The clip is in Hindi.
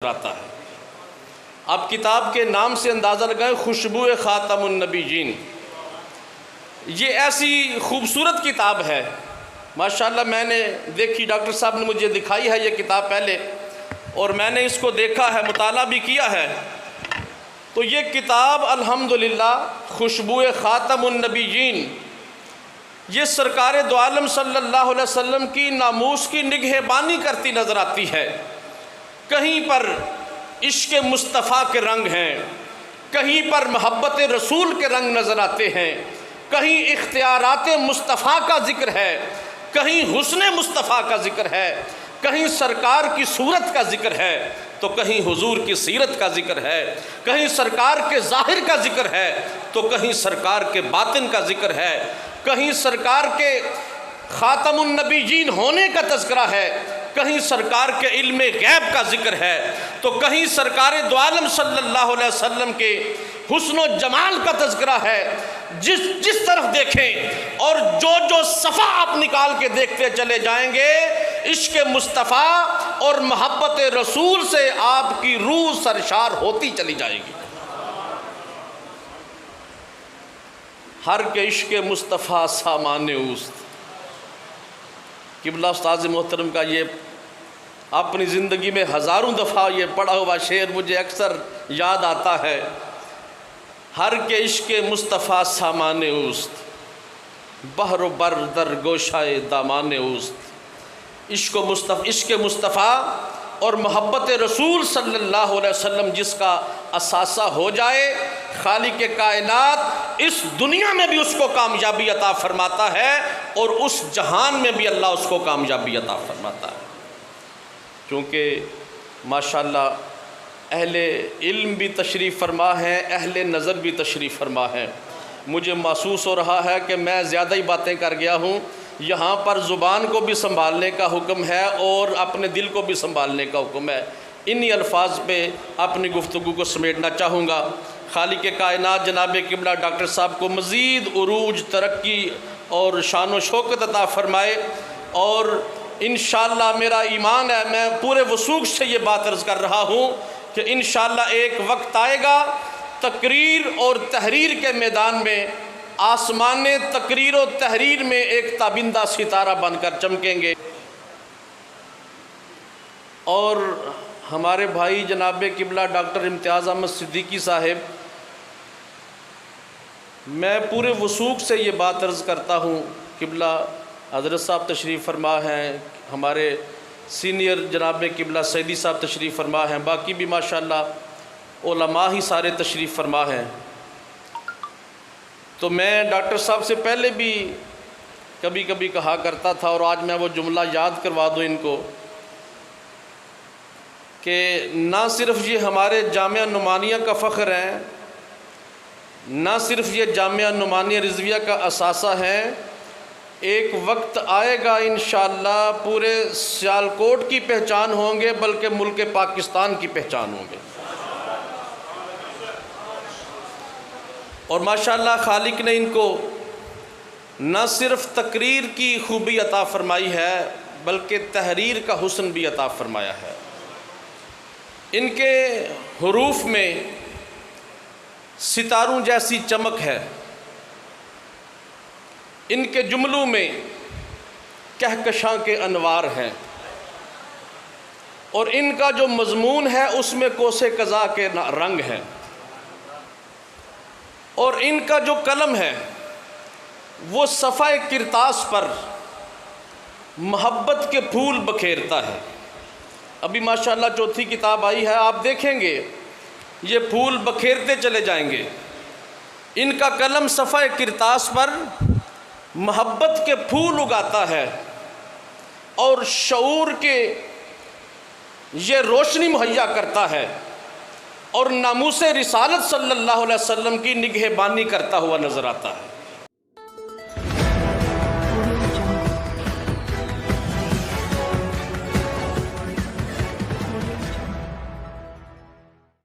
आता है। अब किताब के नाम से अंदाज़ा लगाएं, खुशबू ख़ातमुन नबीयीन। ये ऐसी खूबसूरत किताब है माशाअल्लाह। मैंने देखी, डॉक्टर साहब ने मुझे दिखाई है ये किताब पहले, और मैंने इसको देखा है, मुताला भी किया है। तो ये किताब अल्हम्दुलिल्लाह खुशबू ख़ातमुन नबीयीन, ये सरकार दो आलम सल्लल्लाहु अलैहि वसल्लम की नामूस की निगहबानी करती नज़र आती है। कहीं पर इश्क़ मुस्तफ़ा के रंग हैं, कहीं पर मोहब्बत रसूल के रंग नज़र आते हैं, कहीं इख्तियारात मुस्तफ़ा का ज़िक्र है, कहीं हुस्न मुस्तफ़ा का ज़िक्र है, कहीं सरकार की सूरत का ज़िक्र है, तो कहीं हुजूर की सीरत का ज़िक्र है, कहीं सरकार के ज़ाहिर का ज़िक्र है, तो कहीं सरकार के बातिन का ज़िक्र है, कहीं सरकार के ख़ातमुन नबीयीन होने का तज़किरा है, कहीं सरकार के इल्मे गैब का ज़िक्र है, तो कहीं सरकार दो आलम सल्लल्लाहु अलैहि वसल्लम के हुस्न व जमाल का तज़किरा है। जिस तरफ देखें और जो सफ़ा आप निकाल के देखते चले जाएंगे, इश्क़ मुस्तफ़ा और मोहब्बत रसूल से आपकी रूह सरशार होती चली जाएगी। हर के इश्क़ मुस्तफ़ा सामाने उस्त। क़िबला उस्ताद मोहतरम का ये अपनी ज़िंदगी में हज़ारों दफ़ा ये पढ़ा हुआ शेर मुझे अक्सर याद आता है। हर के इश्क़ मुस्तफ़ा सामाने उस्त, बहर बर दर गोशाए दामाने उस्त। इश्क़ मुस्तफ़ा और मोहब्बत रसूल सल्लल्लाहु अलैहि वसल्लम जिसका असासा हो जाए, खालिक कायनात इस दुनिया में भी उसको कामयाबी अता फरमाता है और उस जहान में भी अल्लाह उसको कामयाबी अता फरमाता है। क्योंकि माशाअल्लाह अहले इल्म भी तशरीफ़ फरमा है, अहले नज़र भी तशरीफ़ फरमा है। मुझे महसूस हो रहा है कि मैं ज़्यादा ही बातें कर गया हूँ। यहाँ पर ज़ुबान को भी संभालने का हुक्म है और अपने दिल को भी संभालने का हुक्म है। इन्हीं अल्फाज पे अपनी गुफ्तगू को समेटना चाहूँगा। खालिक कायनात जनाब क़िबला डॉक्टर साहब को मज़ीद उरूज, तरक्की और शान व शौकत अता फ़रमाए। और इंशाअल्लाह मेरा ईमान है, मैं पूरे वसूख से ये बात अर्ज़ कर रहा हूँ कि इंशाअल्लाह एक वक्त आएगा तकरीर और तहरीर के मैदान में आसमान तकरीर और तहरीर में एक ताबिंदा सितारा बनकर चमकेंगे। और हमारे भाई जनाब क़िबला डॉक्टर इम्तियाज़ अहमद सिद्दीकी साहिब, मैं पूरे वसूख से ये बात अर्ज़ करता हूँ, क़िबला हज़रत साहब तशरीफ़ फरमा हैं, हमारे सीनियर जनाब क़िबला सैदी साहब तशरीफ़ फरमा हैं, बाकी भी माशाअल्लाह उलमा ही सारे तशरीफ़ फरमा हैं। तो मैं डॉक्टर साहब से पहले भी कभी कभी कहा करता था, और आज मैं वो जुमला याद करवा दूँ इनको, कि ना सिर्फ़ ये हमारे जामिया नुमानिया का फ़ख्र है, ना सिर्फ़ ये जामिया नुमानिया रिज़विया का असासा है, एक वक्त आएगा इंशाअल्लाह पूरे सियालकोट की पहचान होंगे, बल्कि मुल्क पाकिस्तान की पहचान होंगे। और माशाअल्लाह खालिक ने इनको न सिर्फ़ तकरीर की खूबी अता फ़रमाई है, बल्कि तहरीर का हुस्न भी अता फ़रमाया है। इनके हुरूफ में सितारों जैसी चमक है, इनके जुमलों में कहकशां के अनवार हैं, और इनका जो मज़मून है उसमें कोसे कज़ा के रंग हैं, और इनका जो कलम है वो सफ़ाए किरतास पर मोहब्बत के फूल बखेरता है। अभी माशाअल्लाह चौथी किताब आई है, आप देखेंगे ये फूल बखेरते चले जाएंगे। इनका कलम सफ़ाए किरतास पर मोहब्बत के फूल उगाता है और शऊर के ये रोशनी मुहैया करता है और नामूस रिसालत सल्लल्लाहु अलैहि वसल्लम की निगहबानी करता हुआ नज़र आता है।